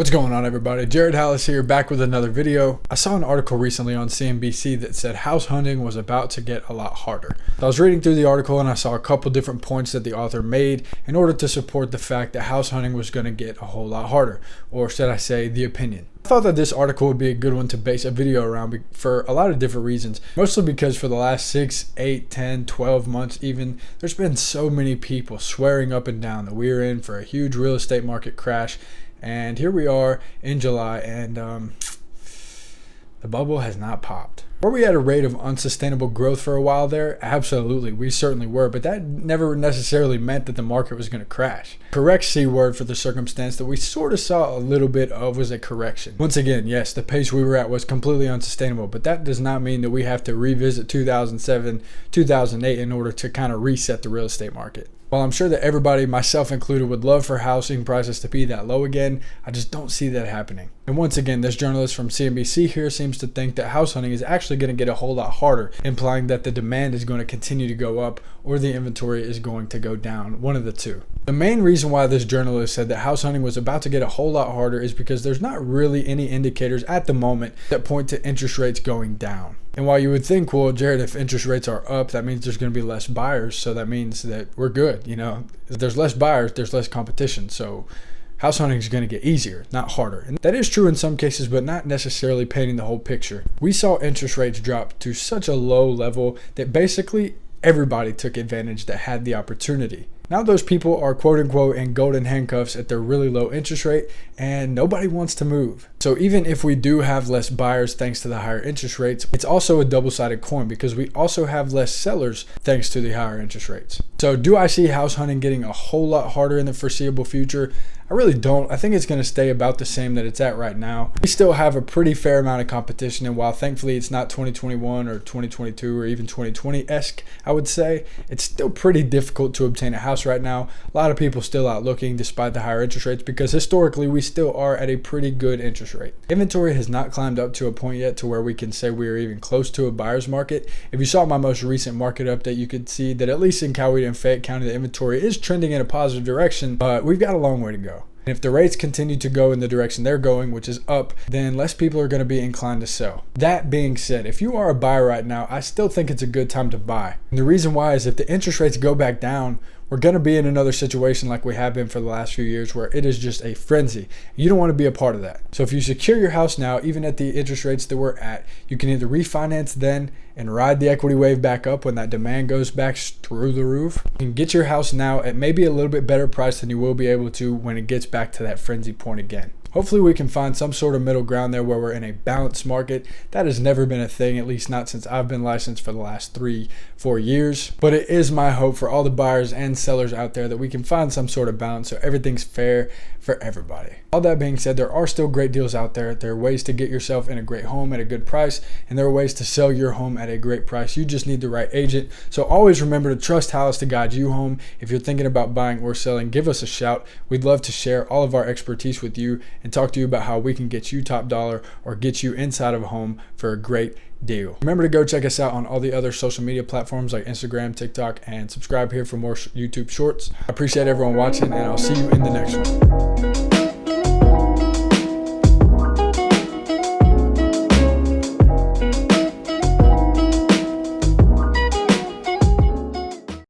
What's going on, everybody? Jared Hallis here, back with another video. I saw an article recently on CNBC that said house hunting was about to get a lot harder. I was reading through the article and I saw a couple different points that the author made in order to support the fact that house hunting was going to get a whole lot harder, or should I say the opinion. I thought that this article would be a good one to base a video around for a lot of different reasons. Mostly because for the last 6, 8, 10, 12 months even, there's been so many people swearing up and down that we're in for a huge real estate market crash. And here we are in July, and the bubble has not popped. Were we at a rate of unsustainable growth for a while there? Absolutely, we certainly were, but that never necessarily meant that the market was going to crash. Correct C word for the circumstance that we sort of saw a little bit of was a correction. Once again, yes, the pace we were at was completely unsustainable, but that does not mean that we have to revisit 2007, 2008 in order to kind of reset the real estate market. While I'm sure that everybody, myself included, would love for housing prices to be that low again, I just don't see that happening. And once again, this journalist from CNBC here seems to think that house hunting is actually going to get a whole lot harder, implying that the demand is going to continue to go up or the inventory is going to go down, one of the two. The main reason why this journalist said that house hunting was about to get a whole lot harder is because there's not really any indicators at the moment that point to interest rates going down. And while you would think, well, Jared, if interest rates are up, that means there's going to be less buyers. So that means that we're good. You know, if there's less buyers, there's less competition. So house hunting is going to get easier, not harder. And that is true in some cases, but not necessarily painting the whole picture. We saw interest rates drop to such a low level that basically everybody took advantage that had the opportunity. Now those people are quote unquote in golden handcuffs at their really low interest rate, and nobody wants to move. So even if we do have less buyers thanks to the higher interest rates, it's also a double-sided coin because we also have less sellers thanks to the higher interest rates. So do I see house hunting getting a whole lot harder in the foreseeable future? I really don't. I think it's going to stay about the same that it's at right now. We still have a pretty fair amount of competition, and while thankfully it's not 2021 or 2022 or even 2020-esque, I would say, it's still pretty difficult to obtain a house right now. A lot of people still out looking despite the higher interest rates because historically we still are at a pretty good interest rate. Inventory has not climbed up to a point yet to where we can say we are even close to a buyer's market. If you saw my most recent market update, you could see that at least in Coweta and Fayette County, the inventory is trending in a positive direction, but we've got a long way to go. And if the rates continue to go in the direction they're going, which is up, then less people are going to be inclined to sell. That being said, if you are a buyer right now, I still think it's a good time to buy. And the reason why is if the interest rates go back down, we're going to be in another situation like we have been for the last few years where it is just a frenzy. You don't want to be a part of that. So if you secure your house now, even at the interest rates that we're at, you can either refinance then and ride the equity wave back up when that demand goes back through the roof. You can get your house now at maybe a little bit better price than you will be able to when it gets back to that frenzy point again. Hopefully we can find some sort of middle ground there where we're in a balanced market. That has never been a thing, at least not since I've been licensed for the last 3-4 years. But it is my hope for all the buyers and sellers out there that we can find some sort of balance so everything's fair for everybody. All that being said, there are still great deals out there. There are ways to get yourself in a great home at a good price, and there are ways to sell your home at a great price. You just need the right agent. So always remember to trust Hallis to guide you home. If you're thinking about buying or selling, give us a shout. We'd love to share all of our expertise with you and talk to you about how we can get you top dollar or get you inside of a home for a great deal. Remember to go check us out on all the other social media platforms like Instagram, TikTok, and subscribe here for more YouTube shorts. I appreciate everyone watching, and I'll see you in the next one.